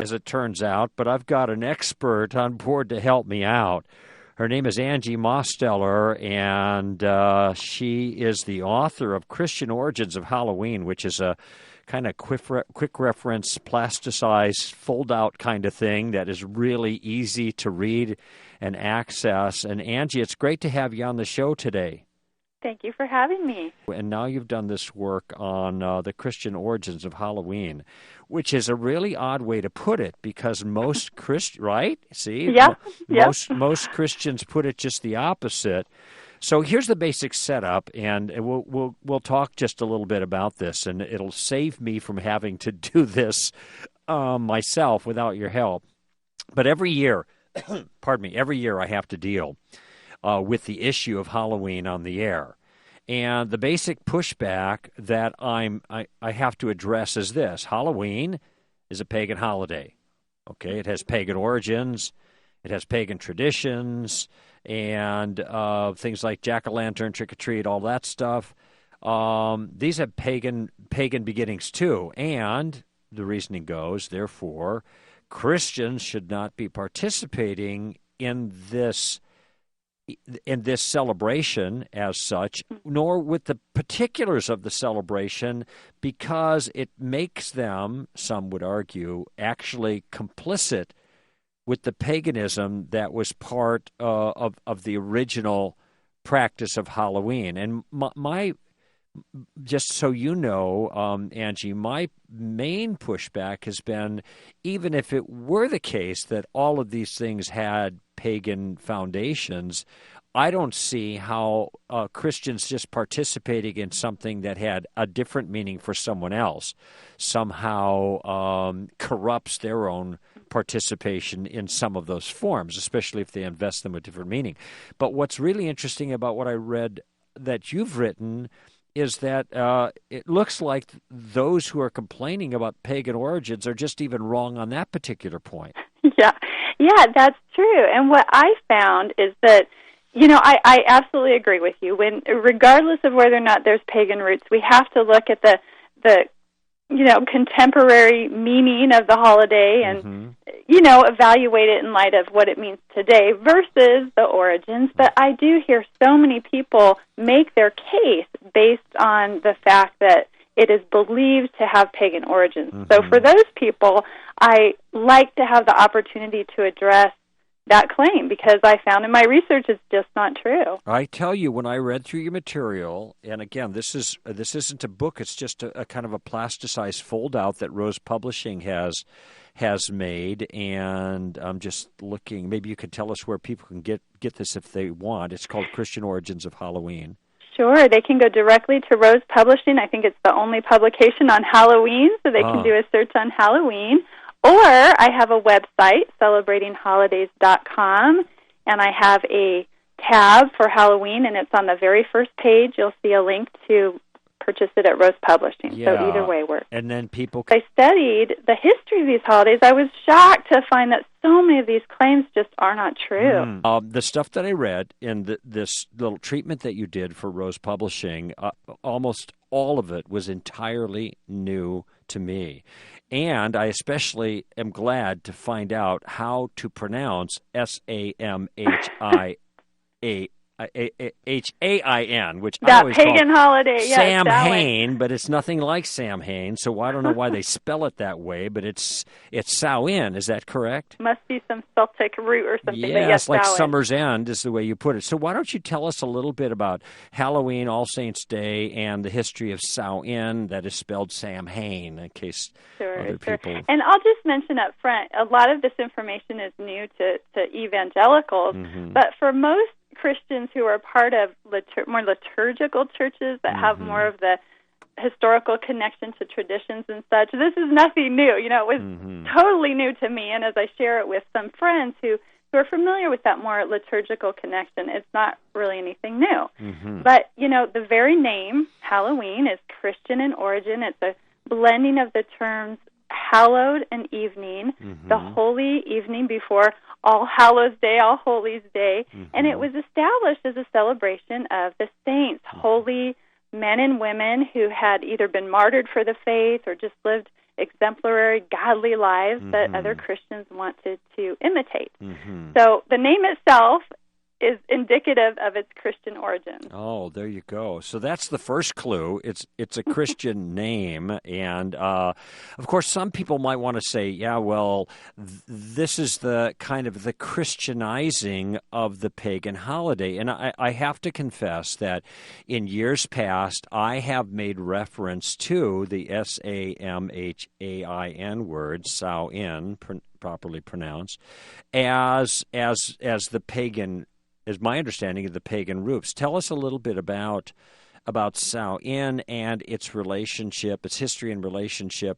as it turns out, but I've got an expert on board to help me out. Her name is Angie Mosteller, and she is the author of Christian Origins of Halloween, which is a kind of quick reference, plasticized, fold-out kind of thing that is really easy to read and access. And Angie, it's great to have you on the show today. Thank you for having me. And now you've done this work on the Christian origins of Halloween, which is a really odd way to put it, because most right? See, most Christians put it just the opposite. So here's the basic setup, and we'll talk just a little bit about this, and it'll save me from having to do this myself without your help. But every year, every year I have to deal with the issue of Halloween on the air. And the basic pushback that I have to address is this: Halloween is a pagan holiday. Okay, it has pagan origins, it has pagan traditions, and things like jack-o'-lantern, trick-or-treat, all that stuff. These have pagan beginnings too. And the reasoning goes, therefore, Christians should not be participating in this celebration as such, nor with the particulars of the celebration, because it makes them, some would argue, actually complicit with the paganism that was part of the original practice of Halloween. And my just so you know, Angie, my main pushback has been, even if it were the case that all of these things had pagan foundations, I don't see how Christians just participating in something that had a different meaning for someone else somehow corrupts their own participation in some of those forms, especially if they invest them with different meaning. But what's really interesting about what I read that you've written is that it looks like those who are complaining about pagan origins are just even wrong on that particular point. Yeah, that's true. And what I found is that, I absolutely agree with you. Regardless of whether or not there's pagan roots, we have to look at the contemporary meaning of the holiday and, evaluate it in light of what it means today versus the origins. But I do hear so many people make their case based on the fact that it is believed to have pagan origins. Mm-hmm. So for those people, I like to have the opportunity to address that claim, because I found in my research it's just not true. I tell you, when I read through your material, and again, this isn't a book, it's just a kind of a plasticized fold-out that Rose Publishing has made, and I'm just looking, maybe you could tell us where people can get this if they want. It's called Christian Origins of Halloween. Sure, they can go directly to Rose Publishing. I think it's the only publication on Halloween, so they can do a search on Halloween. Or I have a website, celebratingholidays.com, and I have a tab for Halloween, and it's on the very first page. You'll see a link to purchase it at Rose Publishing. Yeah. So either way works. And then people... I studied the history of these holidays. I was shocked to find that so many of these claims just are not true. The stuff that I read in this little treatment that you did for Rose Publishing, almost all of it was entirely new to me. And I especially am glad to find out how to pronounce Samhain, which that I always pagan call holiday, Samhain, but it's nothing like Samhain. So I don't know why they spell it that way, but it's Samhain. Is that correct? Must be some Celtic root or something. Yes, like Summer's End is the way you put it. So why don't you tell us a little bit about Halloween, All Saints' Day, and the history of Samhain, that is spelled Samhain, in case other people... And I'll just mention up front, a lot of this information is new to evangelicals, but for most Christians who are part of more liturgical churches that have more of the historical connection to traditions and such, this is nothing new. It was totally new to me, and as I share it with some friends who are familiar with that more liturgical connection, it's not really anything new. But, the very name, Halloween, is Christian in origin. It's a blending of the terms hallowed and evening, the holy evening before All Hallows Day, All Holies Day, and it was established as a celebration of the saints, holy men and women who had either been martyred for the faith or just lived exemplary, godly lives that other Christians wanted to imitate. So the name itself is indicative of its Christian origins. Oh, there you go. So that's the first clue. It's a Christian name, and of course, some people might want to say, "Yeah, well, this is the kind of the Christianizing of the pagan holiday." And I have to confess that in years past, I have made reference to the Samhain word, Samhain, properly pronounced, as the pagan. Is my understanding of the pagan roots. Tell us a little bit about Samhain and its relationship, its history and relationship,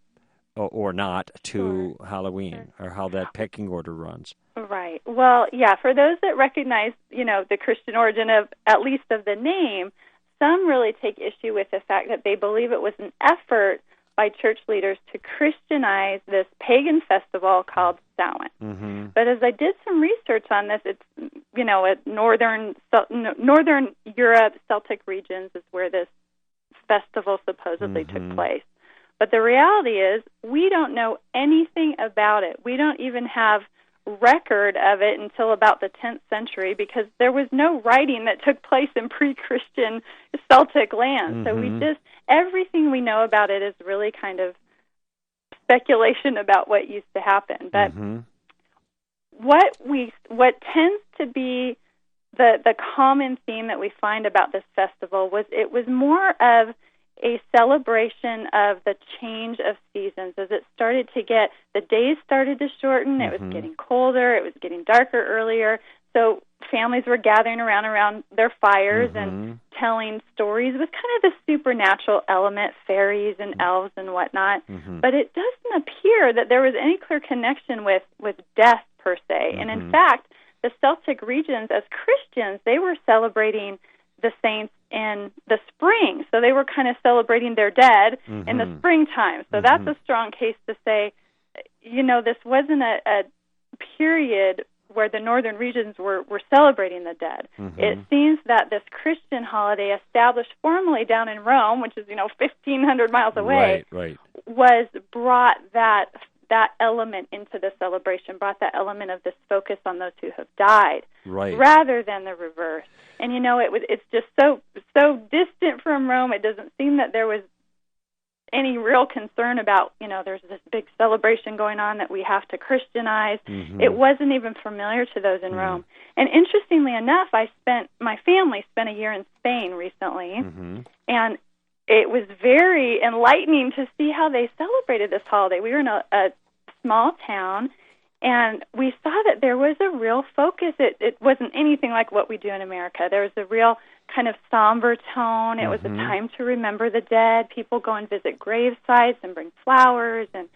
or not, to Halloween, or how that pecking order runs. Right. Well, yeah, for those that recognize, the Christian origin of, at least of the name, some really take issue with the fact that they believe it was an effort by church leaders to Christianize this pagan festival called Samhain. But as I did some research on this, it's, northern Europe, Celtic regions is where this festival supposedly took place. But the reality is we don't know anything about it. We don't even have record of it until about the 10th century, because there was no writing that took place in pre-Christian Celtic lands. So everything we know about it is really kind of speculation about what used to happen. But what tends to be the common theme that we find about this festival was it was more of a celebration of the change of seasons. As it started to get, the days started to shorten, it was getting colder, it was getting darker earlier, so families were gathering around their fires and telling stories with kind of the supernatural element, fairies and elves and whatnot. But it doesn't appear that there was any clear connection with death per se. And in fact, the Celtic regions, as Christians, they were celebrating the saints in the spring. So they were kind of celebrating their dead in the springtime. So that's a strong case to say, this wasn't a period where the northern regions were celebrating the dead. It seems that this Christian holiday, established formally down in Rome, which is 1,500 miles away, was brought that element into the celebration, brought that element of this focus on those who have died, rather than the reverse. And it's just so distant from Rome. It doesn't seem that there was any real concern about, there's this big celebration going on that we have to Christianize. It wasn't even familiar to those in Rome. And interestingly enough, my family spent a year in Spain recently, and it was very enlightening to see how they celebrated this holiday. We were in a small town, and we saw that there was a real focus. It wasn't anything like what we do in America. There was a real kind of somber tone. It was a time to remember the dead. People go and visit grave sites and bring flowers, and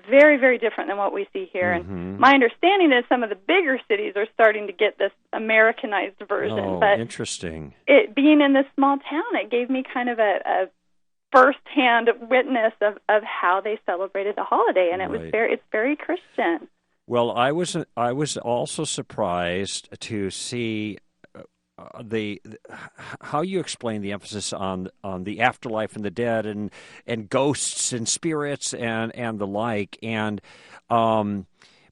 very, very different than what we see here. And my understanding is some of the bigger cities are starting to get this Americanized version. Oh, but interesting. It being in this small town, it gave me kind of a first-hand witness of how they celebrated the holiday, and it's very Christian. Well, I was also surprised to see how you explain the emphasis on the afterlife and the dead and ghosts and spirits and the like, and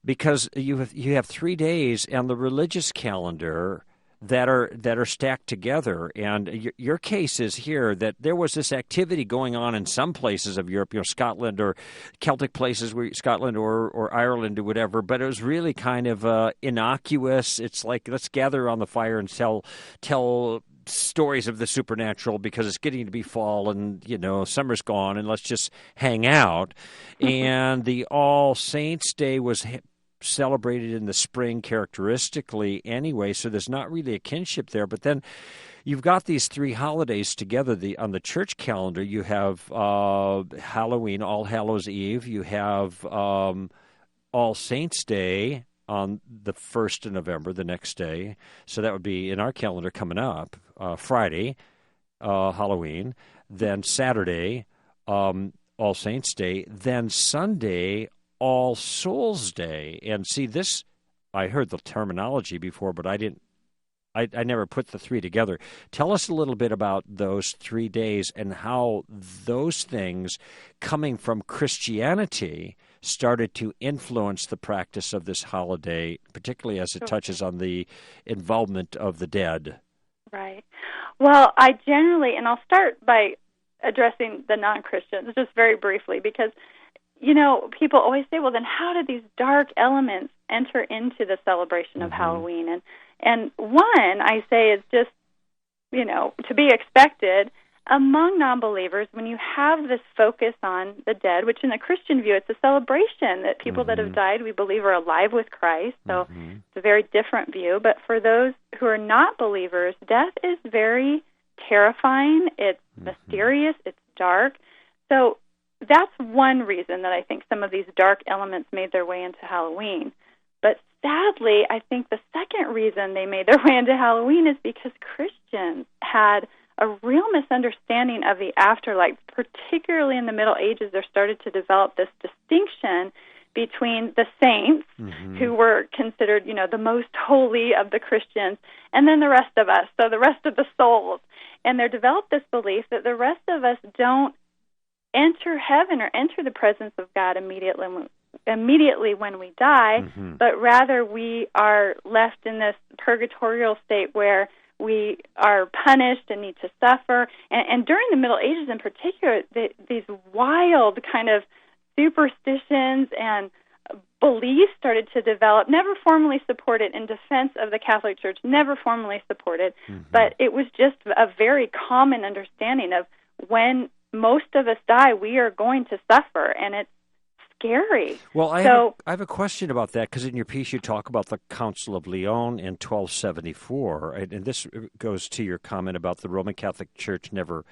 because you have 3 days on the religious calendar that are stacked together. And your case is here that there was this activity going on in some places of Europe, Scotland or Celtic places, Scotland or Ireland or whatever, but it was really kind of innocuous. It's like, let's gather on the fire and tell stories of the supernatural because it's getting to be fall and, summer's gone and let's just hang out. And the All Saints' Day was celebrated in the spring characteristically anyway, so there's not really a kinship there. But then you've got these 3 holidays together. On the church calendar, you have Halloween, All Hallows Eve. You have All Saints' Day on the 1st of November, the next day. So that would be in our calendar coming up, Friday, Halloween, then Saturday, All Saints' Day, then Sunday, All Souls' Day. And see, this, I heard the terminology before, but I I never put the three together. Tell us a little bit about those 3 days and how those things coming from Christianity started to influence the practice of this holiday, particularly as it touches on the involvement of the dead. Right. Well, I generally, and I'll start by addressing the non-Christians just very briefly, because, people always say, well, then how did these dark elements enter into the celebration of Halloween? And one, I say, is just, to be expected. Among non-believers, when you have this focus on the dead, which in the Christian view, it's a celebration that people that have died, we believe, are alive with Christ. So it's a very different view. But for those who are not believers, death is very terrifying. It's mysterious. It's dark. So that's one reason that I think some of these dark elements made their way into Halloween. But sadly, I think the second reason they made their way into Halloween is because Christians had a real misunderstanding of the afterlife. Particularly in the Middle Ages, there started to develop this distinction between the saints, who were considered, the most holy of the Christians, and then the rest of us, so the rest of the souls. And there developed this belief that the rest of us don't enter heaven or enter the presence of God immediately when we die, but rather we are left in this purgatorial state where we are punished and need to suffer. And during the Middle Ages in particular, these wild kind of superstitions and beliefs started to develop, never formally supported in defense of the Catholic Church, never formally supported, but it was just a very common understanding of when most of us die, we are going to suffer, and it's scary. Well, I have a question about that, because in your piece you talk about the Council of Lyon in 1274, and this goes to your comment about the Roman Catholic Church never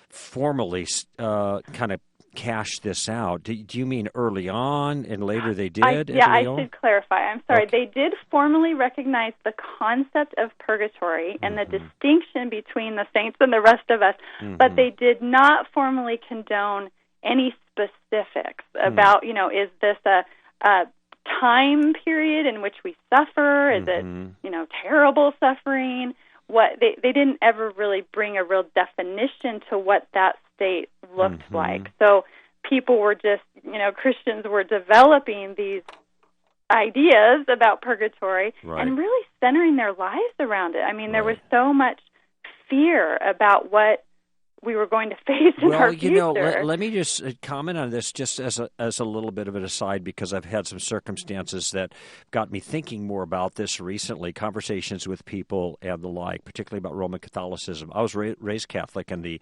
formally kind of cashed this out. Do you mean early on and later they did? I should clarify. I'm sorry. Okay. They did formally recognize the concept of purgatory and the distinction between the saints and the rest of us, but they did not formally condone any specifics about, is this a time period in which we suffer? Is it, terrible suffering? They didn't ever really bring a real definition to what that state looked like. So people were just, Christians were developing these ideas about purgatory and really centering their lives around it. I mean, there was so much fear about what we were going to face in our future. Let me just comment on this just as a little bit of an aside, because I've had some circumstances that got me thinking more about this recently, conversations with people and the like, particularly about Roman Catholicism. I was raised Catholic, and the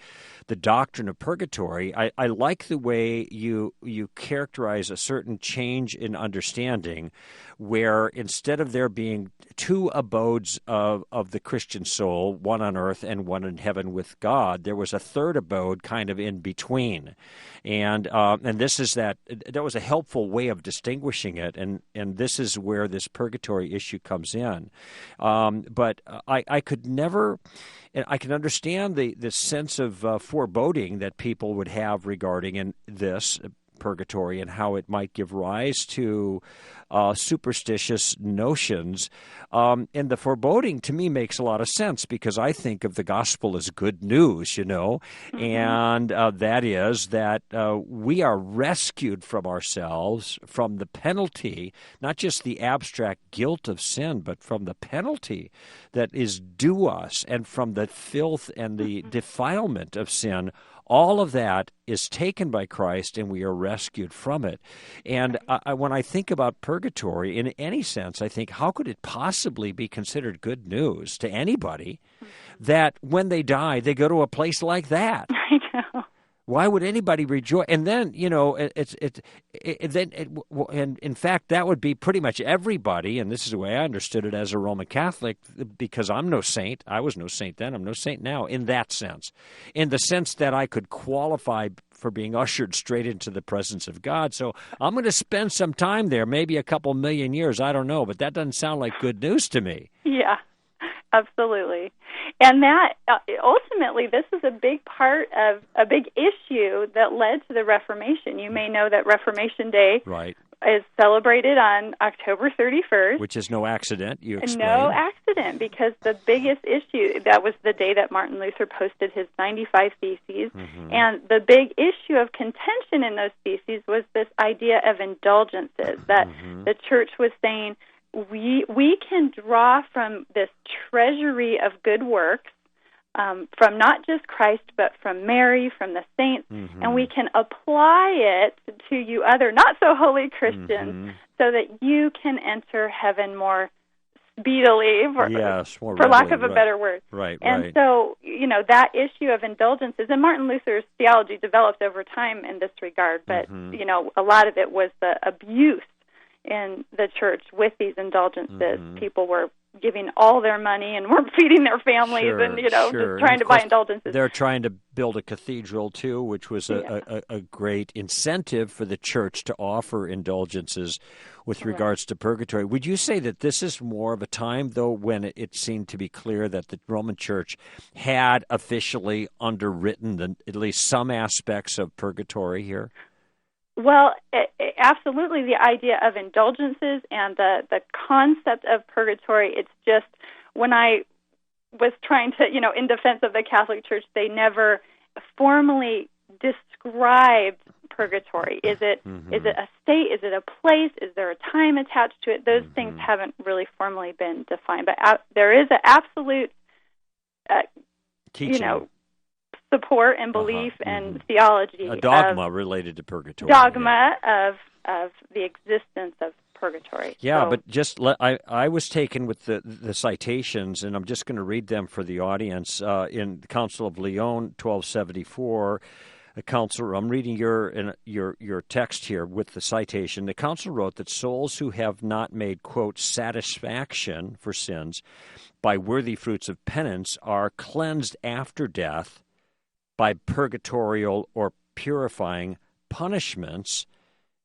doctrine of purgatory, I like the way you characterize a certain change in understanding, where instead of there being two abodes of the Christian soul, one on earth and one in heaven with God, there was a third abode kind of in between. And this is that was a helpful way of distinguishing it, and this is where this purgatory issue comes in. But I could never, and I can understand the sense of foreboding that people would have regarding this purgatory and how it might give rise to superstitious notions. And the foreboding, to me, makes a lot of sense, because I think of the gospel as good news, and that is that we are rescued from ourselves, from the penalty, not just the abstract guilt of sin, but from the penalty that is due us, and from the filth and the defilement of sin. All of that is taken by Christ, and we are rescued from it. And when I think about purgatory, in any sense, I think, how could it possibly be considered good news to anybody that when they die, they go to a place like that? I know. Why would anybody rejoice? And then, and in fact, that would be pretty much everybody. And this is the way I understood it as a Roman Catholic, because I'm no saint. I was no saint then. I'm no saint now, in that sense. In the sense that I could qualify for being ushered straight into the presence of God. So I'm going to spend some time there, maybe a couple million years. I don't know, but that doesn't sound like good news to me. Yeah. Absolutely. And that, ultimately, this is a big part of a big issue that led to the Reformation. You may know that Reformation Day is celebrated on October 31st. Which is no accident, you explained. No accident, because the biggest issue, that was the day that Martin Luther posted his 95 Theses, and the big issue of contention in those theses was this idea of indulgences, that the church was saying, we can draw from this treasury of good works, from not just Christ, but from Mary, from the saints, and we can apply it to you other not-so-holy Christians so that you can enter heaven more speedily, for lack of a better word. And so, that issue of indulgences, and Martin Luther's theology developed over time in this regard, but, a lot of it was the abuse in the church with these indulgences. People were giving all their money and weren't feeding their families and, just trying to buy indulgences. They're trying to build a cathedral, too, which was a great incentive for the church to offer indulgences with regards to purgatory. Would you say that this is more of a time, though, when it seemed to be clear that the Roman Church had officially underwritten at least some aspects of purgatory here? Well, absolutely, the idea of indulgences and the concept of purgatory, it's just, when I was trying to, in defense of the Catholic Church, they never formally described purgatory. Is it a state? Is it a place? Is there a time attached to it? Those things haven't really formally been defined. But there is an absolute, teaching. Support and belief and theology. A dogma related to purgatory. Dogma of the existence of purgatory. Yeah, so, but just I was taken with the citations, and I'm just going to read them for the audience. In the Council of Lyon, 1274, the council. I'm reading your text here with the citation. The council wrote that souls who have not made, quote, satisfaction for sins by worthy fruits of penance are cleansed after death by purgatorial or purifying punishments,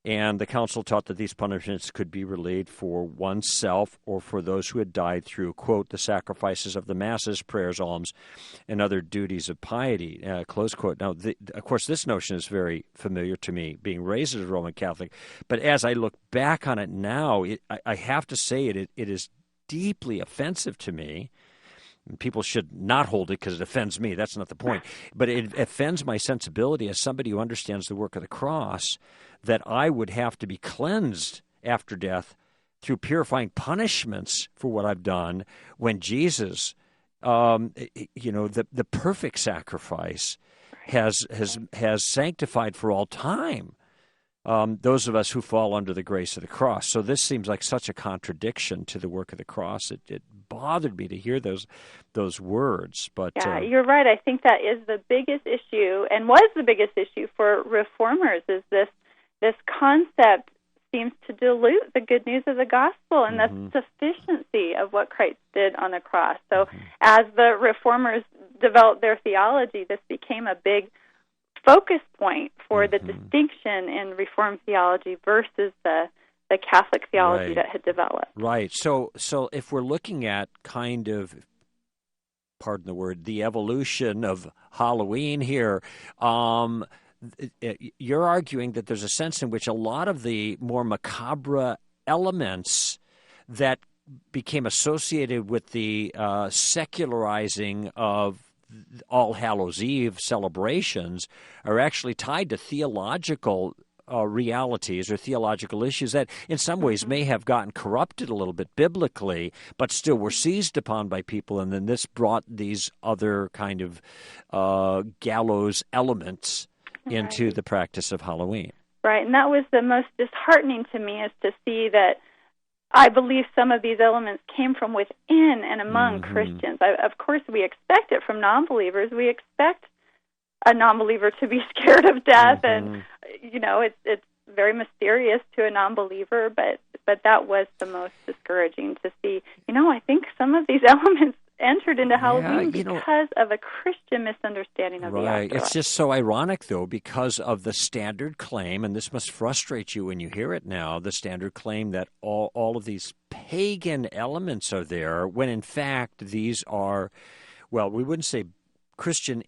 and the council taught that these punishments could be relayed for oneself or for those who had died through, quote, the sacrifices of the masses, prayers, alms, and other duties of piety, close quote. Now, of course, this notion is very familiar to me, being raised as a Roman Catholic, but as I look back on it now, I have to say it is deeply offensive to me. People should not hold it because it offends me. That's not the point. But it offends my sensibility as somebody who understands the work of the cross, that I would have to be cleansed after death through purifying punishments for what I've done, when Jesus, the perfect sacrifice, has sanctified for all time those of us who fall under the grace of the cross. So this seems like such a contradiction to the work of the cross. It bothered me to hear those words. But you're right. I think that is the biggest issue, and was the biggest issue for reformers, is this concept seems to dilute the good news of the gospel and the sufficiency of what Christ did on the cross. So as the reformers developed their theology, this became a big focus point for the distinction in Reformed theology versus the Catholic theology that had developed. Right. So if we're looking at kind of, pardon the word, the evolution of Halloween here, you're arguing that there's a sense in which a lot of the more macabre elements that became associated with the secularizing of All Hallows Eve celebrations are actually tied to theological realities or theological issues that in some ways may have gotten corrupted a little bit biblically, but still were seized upon by people, and then this brought these other kind of gallows elements into the practice of Halloween. Right, and that was the most disheartening to me, is to see that I believe some of these elements came from within and among Christians. Of course, we expect it from non-believers. We expect a non-believer to be scared of death, and it's very mysterious to a non-believer. But that was the most discouraging to see. I think some of these elements entered into Halloween because of a Christian misunderstanding of the afterlife. It's just so ironic, though, because of the standard claim, and this must frustrate you when you hear it now, the standard claim that all of these pagan elements are there, when in fact these are, well, we wouldn't say Christian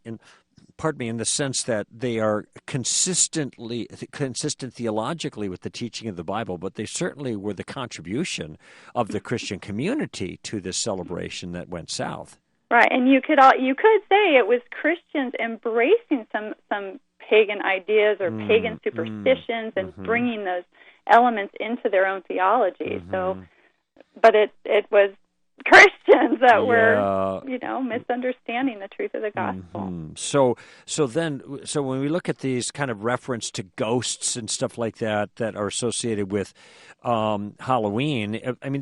pardon me, in the sense that they are consistent theologically with the teaching of the Bible, but they certainly were the contribution of the Christian community to this celebration that went south. Right, and you could say it was Christians embracing some pagan ideas or pagan superstitions and bringing those elements into their own theology. So, but it was Christians that were, misunderstanding the truth of the gospel. So when we look at these kind of reference to ghosts and stuff like that are associated with Halloween, I mean,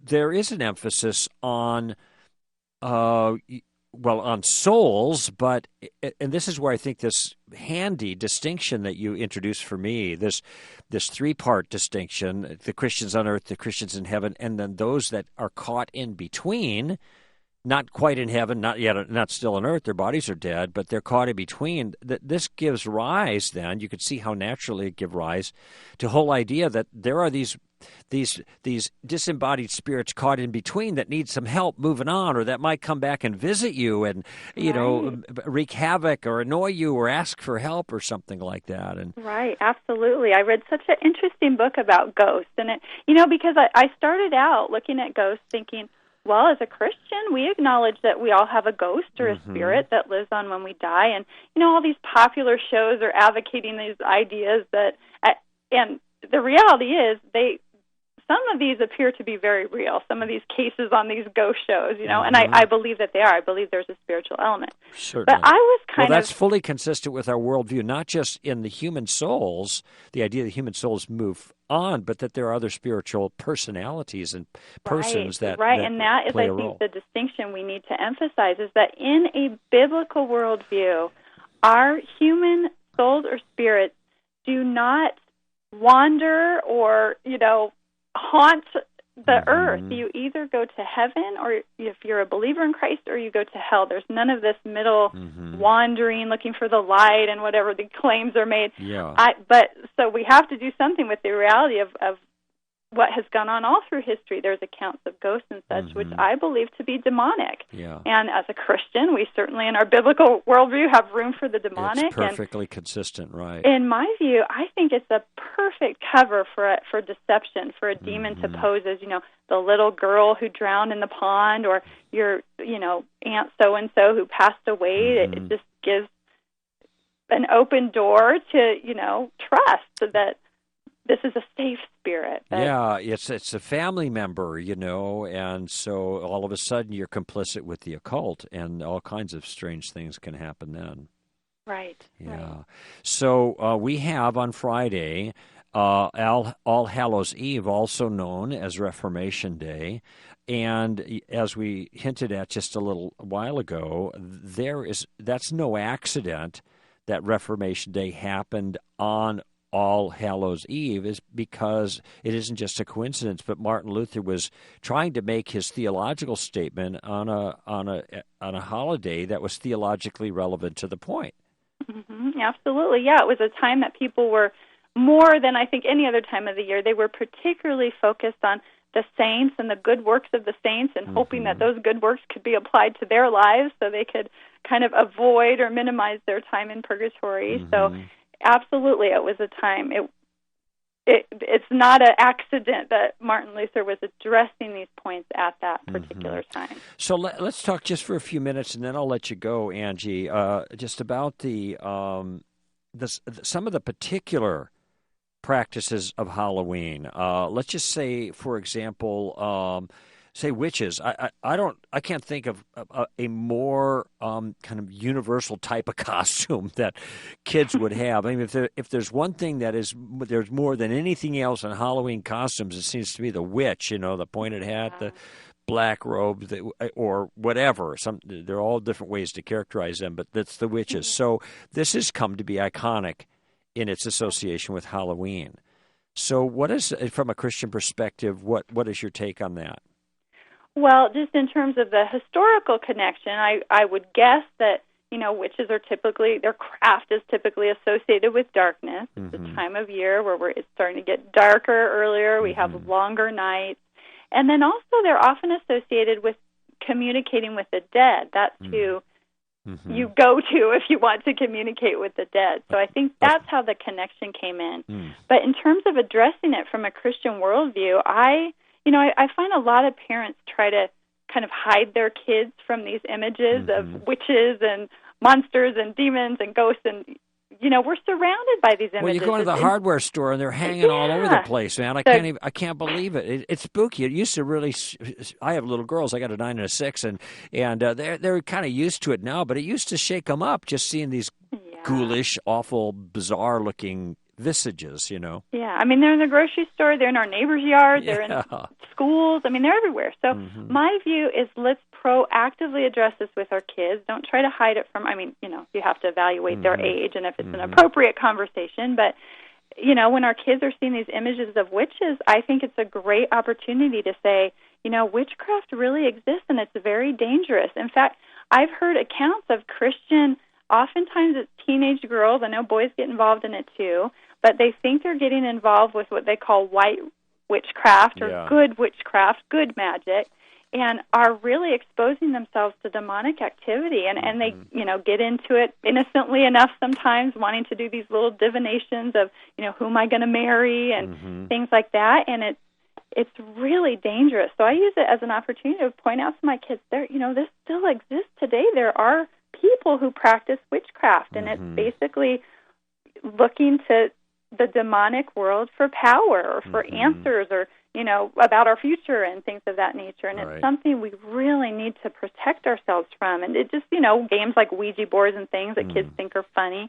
there is an emphasis on on souls, and this is where I think this handy distinction that you introduced for me, this three-part distinction, the Christians on earth, the Christians in heaven, and then those that are caught in between, not quite in heaven, not still on earth, their bodies are dead, but they're caught in between. This gives rise then, you could see how naturally it gives rise to the whole idea that there are these disembodied spirits caught in between that need some help moving on, or that might come back and visit you and wreak havoc or annoy you or ask for help or something like that. And right, absolutely. I read such an interesting book about ghosts, and because I started out looking at ghosts thinking, well, as a Christian, we acknowledge that we all have a ghost or a spirit that lives on when we die, and all these popular shows are advocating these ideas and the reality is some of these appear to be very real. Some of these cases on these ghost shows, and I believe that they are. I believe there's a spiritual element. Certainly. But I was that's fully consistent with our worldview, not just in the human souls, the idea that human souls move on, but that there are other spiritual personalities and persons that is, I think, the distinction we need to emphasize is that in a biblical worldview, our human souls or spirits do not wander or, haunt the earth. You either go to heaven, or if you're a believer in Christ, or you go to hell. There's none of this middle wandering, looking for the light and whatever the claims are made. Yeah. So we have to do something with the reality of what has gone on all through history. There's accounts of ghosts and such, which I believe to be demonic. Yeah. And as a Christian, we certainly in our biblical worldview have room for the demonic. It's perfectly consistent, right? In my view, I think it's a perfect cover for deception, for a demon to pose as, the little girl who drowned in the pond, or your, Aunt so-and-so who passed away. It just gives an open door to, trust that this is a safe spirit. Yeah, it's a family member, and so all of a sudden you're complicit with the occult, and all kinds of strange things can happen then. Right. Yeah. Right. So we have on Friday All Hallows Eve, also known as Reformation Day, and as we hinted at just a little while ago, that's no accident that Reformation Day happened on All Hallows Eve, is because it isn't just a coincidence, but Martin Luther was trying to make his theological statement on a holiday that was theologically relevant to the point. Absolutely, yeah. It was a time that people were, more than I think any other time of the year, they were particularly focused on the saints and the good works of the saints, and hoping that those good works could be applied to their lives so they could kind of avoid or minimize their time in purgatory. So absolutely, it was a time. It's not an accident that Martin Luther was addressing these points at that particular time. So let's talk just for a few minutes, and then I'll let you go, Angie, just about some of the particular practices of Halloween. Let's just say, for example, say witches. I can't think of a more kind of universal type of costume that kids would have. I mean, if there's one thing there's more than anything else in Halloween costumes, it seems to be the witch. The pointed hat, the black robe, or whatever. There are all different ways to characterize them, but that's the witches. So this has come to be iconic in its association with Halloween. So what is, from a Christian perspective, what is your take on that? Well, just in terms of the historical connection, I would guess that, witches are their craft is typically associated with darkness. It's a time of year where it's starting to get darker earlier. We have longer nights. And then also they're often associated with communicating with the dead. That's who you go to if you want to communicate with the dead. So I think that's how the connection came in. But in terms of addressing it from a Christian worldview, I find a lot of parents try to kind of hide their kids from these images of witches and monsters and demons and ghosts, and we're surrounded by these images. Well, you go into the hardware store and they're hanging all over the place, man. I can't believe it. It's spooky. It used to really. I have little girls. I got a 9 and a 6, and they're kind of used to it now. But it used to shake them up just seeing these ghoulish, awful, bizarre looking visages. Yeah, I mean, they're in the grocery store. They're in our neighbor's yard. They're in schools. I mean, they're everywhere. So my view is let's proactively address this with our kids. Don't try to hide it from, you have to evaluate their age and if it's an appropriate conversation. But, when our kids are seeing these images of witches, I think it's a great opportunity to say, witchcraft really exists and it's very dangerous. In fact, I've heard accounts of Christian, oftentimes it's teenage girls. I know boys get involved in it too, but they think they're getting involved with what they call white witchcraft or good witchcraft, good magic, and are really exposing themselves to demonic activity. And they, get into it innocently enough sometimes, wanting to do these little divinations of, who am I going to marry and things like that. And it's really dangerous. So I use it as an opportunity to point out to my kids, this still exists today. There are people who practice witchcraft, and it's basically looking to the demonic world for power or for answers or, about our future and things of that nature. And it's something we really need to protect ourselves from. And it just, games like Ouija boards and things that kids think are funny.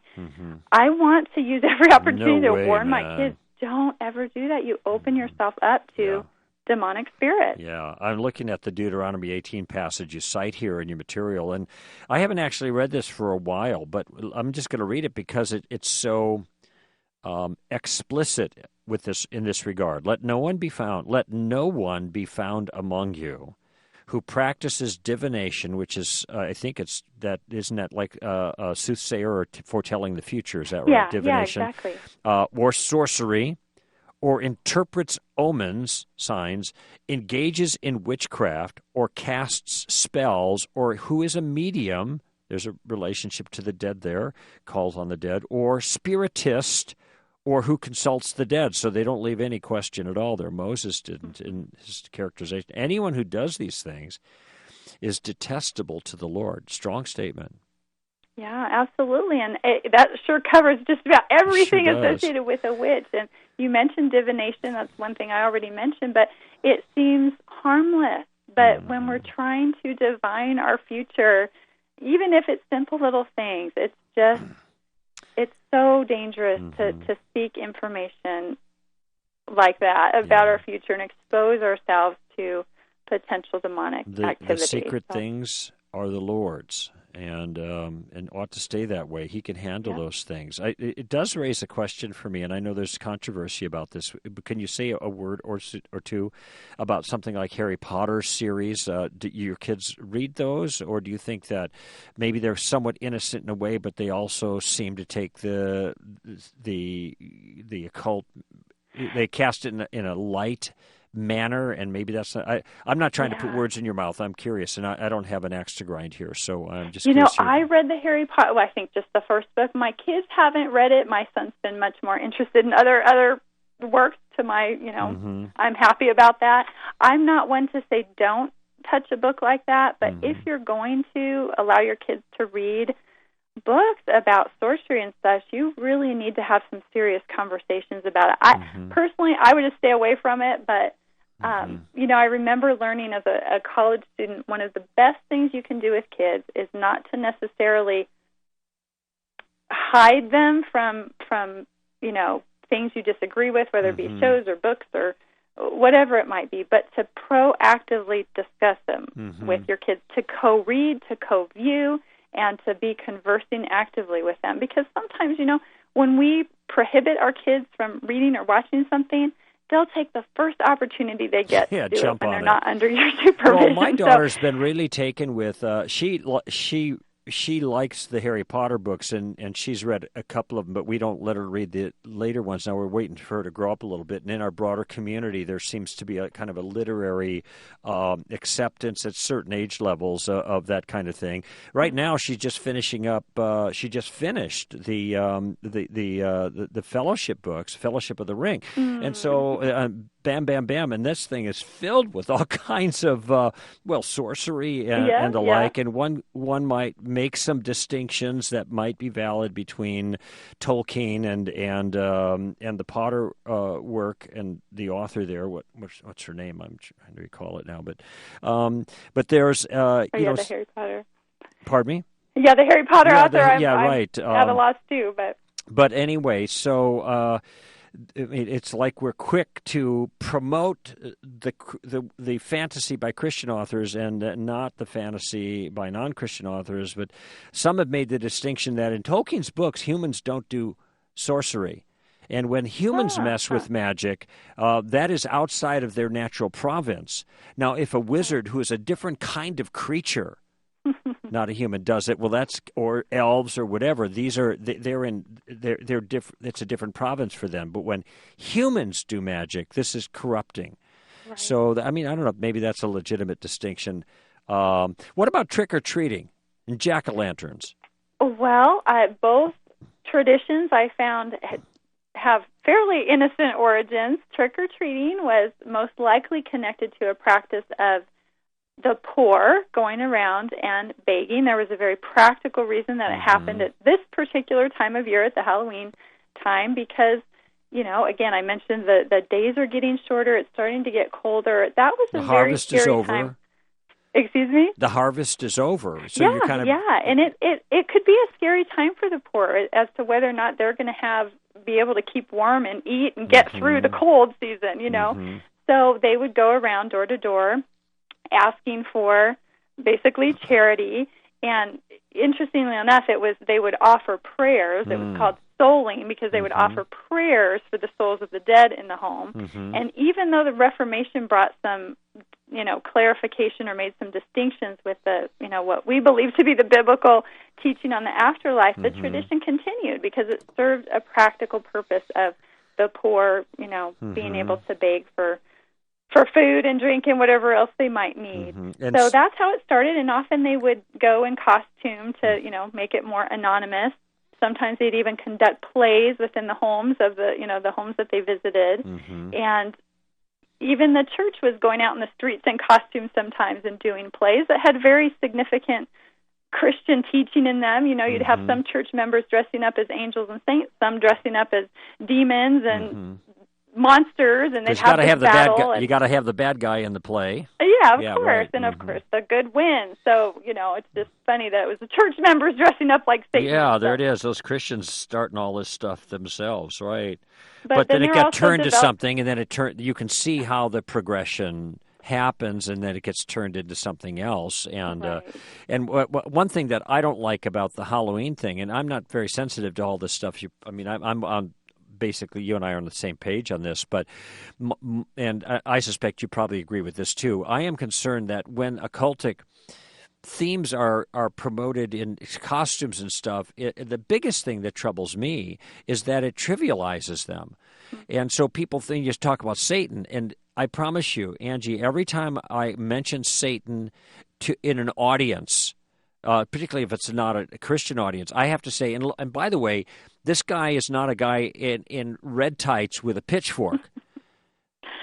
I want to use every opportunity to warn my kids, don't ever do that. You open yourself up to demonic spirits. Yeah, I'm looking at the Deuteronomy 18 passage you cite here in your material, and I haven't actually read this for a while, but I'm just going to read it because it's so explicit with this in this regard. Let no one be found among you who practices divination, which is I think it's that isn't that like a soothsayer or foretelling the future? Is that right? Divination, exactly. Or sorcery, or interprets omens, signs, engages in witchcraft, or casts spells, or who is a medium. There's a relationship to the dead there, calls on the dead, or spiritist, or who consults the dead. So they don't leave any question at all there. Moses didn't in his characterization. Anyone who does these things is detestable to the Lord. Strong statement. Yeah, absolutely. And that sure covers just about everything associated with a witch. And you mentioned divination. That's one thing I already mentioned, but it seems harmless. But when we're trying to divine our future, even if it's simple little things, it's so dangerous to seek information like that about our future and expose ourselves to potential demonic activity. The secret things are the Lord's, and ought to stay that way. He can handle those things. It does raise a question for me, and I know there's controversy about this. Can you say a word or two about something like Harry Potter series? Do your kids read those, or do you think that maybe they're somewhat innocent in a way, but they also seem to take the occult, they cast it in a light manner, and maybe that's not, I'm not trying to put words in your mouth. I'm curious, and I don't have an axe to grind here, so I'm just curious. I read the Harry Potter, I think just the first book. My kids haven't read it. My son's been much more interested in other works to my, I'm happy about that. I'm not one to say don't touch a book like that, but if you're going to allow your kids to read books about sorcery and such, you really need to have some serious conversations about it. Personally, I would just stay away from it, but I remember learning as a college student, one of the best things you can do with kids is not to necessarily hide them from things you disagree with, whether it be shows or books or whatever it might be, but to proactively discuss them with your kids, to co-read, to co-view, and to be conversing actively with them. Because sometimes, when we prohibit our kids from reading or watching something, they'll take the first opportunity they get to do it when they're not under your supervision. Well, my daughter's been really taken with, she she likes the Harry Potter books, and she's read a couple of them, but we don't let her read the later ones. Now we're waiting for her to grow up a little bit. And in our broader community, there seems to be a kind of a literary acceptance at certain age levels of that kind of thing. Right now, she's just finishing up. She just finished the Fellowship books, Fellowship of the Ring, and so. Bam, bam, bam, and this thing is filled with all kinds of sorcery and the like. And one might make some distinctions that might be valid between Tolkien and the Potter work and the author there. What's her name? I'm trying to recall it now, but there's the Harry Potter. Pardon me? Yeah, the Harry Potter author. Right. I'm at a loss too, but anyway, so. It's like we're quick to promote the fantasy by Christian authors and not the fantasy by non-Christian authors. But some have made the distinction that in Tolkien's books, humans don't do sorcery. And when humans mess with magic, that is outside of their natural province. Now, if a wizard who is a different kind of creature, not a human, does it, well, or elves or whatever, they're different. It's a different province for them. But when humans do magic, this is corrupting. Right. So, I don't know, maybe that's a legitimate distinction. What about trick-or-treating and jack-o'-lanterns? Well, both traditions I found have fairly innocent origins. Trick-or-treating was most likely connected to a practice of the poor going around and begging. There was a very practical reason that it happened at this particular time of year, at the Halloween time, because, again, I mentioned the days are getting shorter. It's starting to get colder. That was a very scary time. Excuse me? The harvest is over. So you're kind of... Yeah, and it could be a scary time for the poor as to whether or not they're going to be able to keep warm and eat and get through the cold season, So they would go around door to door asking for basically charity, and interestingly enough, they would offer prayers. It was called souling because they would offer prayers for the souls of the dead in the home. And even though the Reformation brought some, clarification or made some distinctions with the, what we believe to be the biblical teaching on the afterlife, the tradition continued because it served a practical purpose of the poor, being able to beg for food and drink and whatever else they might need. So that's how it started, and often they would go in costume to, make it more anonymous. Sometimes they'd even conduct plays within the homes of the homes that they visited. And even the church was going out in the streets in costume sometimes and doing plays that had very significant Christian teaching in them. You'd have some church members dressing up as angels and saints, some dressing up as demons and monsters, and they'd have this battle. You got to have the bad guy in the play. Yeah, of course, right. And of course the good wins. So it's just funny that it was the church members dressing up like Satan. Yeah, there it is. Those Christians starting all this stuff themselves, right? But then it got turned to something, and then you can see how the progression happens, and then it gets turned into something else. And one thing that I don't like about the Halloween thing, and I'm not very sensitive to all this stuff. I'm on. Basically, you and I are on the same page on this, and I suspect you probably agree with this too. I am concerned that when occultic themes are promoted in costumes and stuff, the biggest thing that troubles me is that it trivializes them. And so people think, you talk about Satan, and I promise you, Angie, every time I mention Satan in an audience, particularly if it's not a Christian audience, I have to say, and by the way, this guy is not a guy in red tights with a pitchfork.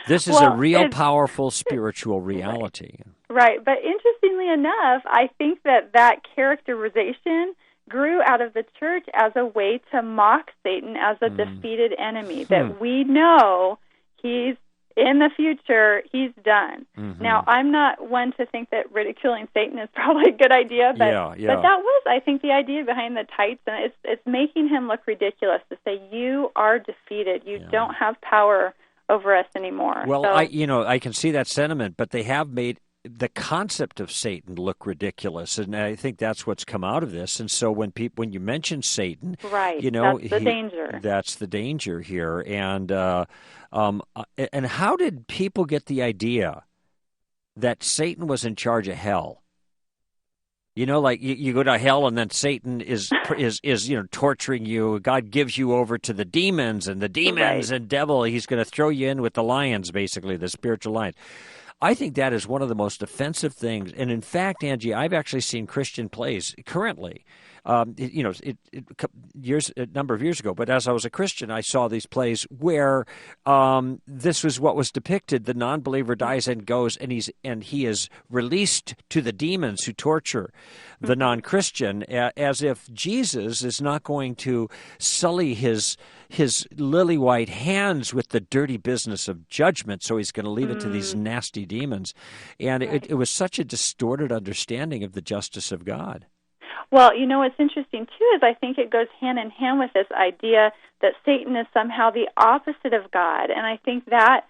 This is a real powerful spiritual reality. Right. But interestingly enough, I think that characterization grew out of the church as a way to mock Satan as a defeated enemy, that we know he's in the future, he's done. Now, I'm not one to think that ridiculing Satan is probably a good idea, but but that was, I think, the idea behind the tights, and it's making him look ridiculous to say, you are defeated, you don't have power over us anymore. Well, so, I can see that sentiment, but they have made the concept of Satan look ridiculous, and I think that's what's come out of this. And so when you mention Satan, right, that's the danger. That's the danger here. And how did people get the idea that Satan was in charge of hell? Like you go to hell, and then Satan is torturing you. God gives you over to the demons, and the demons and devil. He's going to throw you in with the lions, basically the spiritual lions. I think that is one of the most offensive things. And in fact, Angie, I've actually seen Christian plays currently. A number of years ago. But as I was a Christian, I saw these plays where this was what was depicted: the non-believer dies and goes, and he is released to the demons who torture the non-Christian, as if Jesus is not going to sully his lily white hands with the dirty business of judgment, so he's going to leave it to these nasty demons. And it was such a distorted understanding of the justice of God. Well, what's interesting, too, is I think it goes hand in hand with this idea that Satan is somehow the opposite of God. And I think that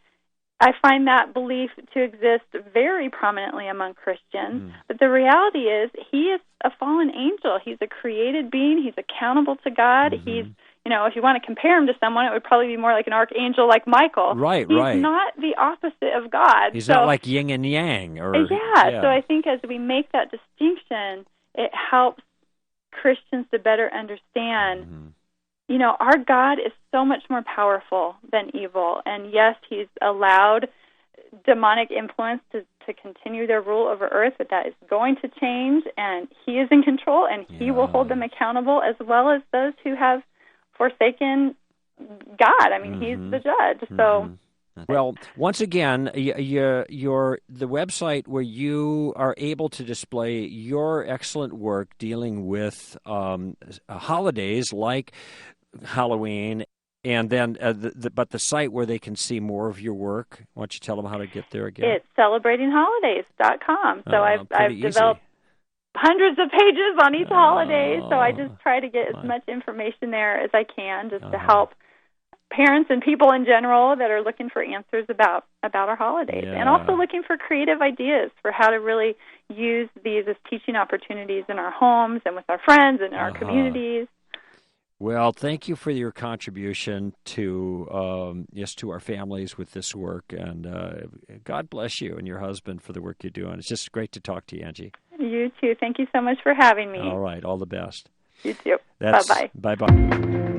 I find that belief to exist very prominently among Christians. But the reality is he is a fallen angel. He's a created being. He's accountable to God. He's, if you want to compare him to someone, it would probably be more like an archangel like Michael. Right. He's not the opposite of God. He's not like yin and yang. So I think as we make that distinction, it helps Christians to better understand, our God is so much more powerful than evil. And yes, he's allowed demonic influence to continue their rule over earth, but that is going to change, and he is in control, and he will hold them accountable, as well as those who have forsaken God. I mean, he's the judge. So... Well, once again, the website where you are able to display your excellent work dealing with holidays like Halloween, and then but the site where they can see more of your work. Why don't you tell them how to get there again? It's celebratingholidays.com. So I've developed hundreds of pages on each holiday, so I just try to get as much information there as I can, just to help parents and people in general that are looking for answers about our holidays, and also looking for creative ideas for how to really use these as teaching opportunities in our homes and with our friends and in our communities. Well, thank you for your contribution to our families with this work, and God bless you and your husband for the work you're doing. It's just great to talk to you, Angie. You too. Thank you so much for having me. All right. All the best. You too. Bye-bye. Bye-bye.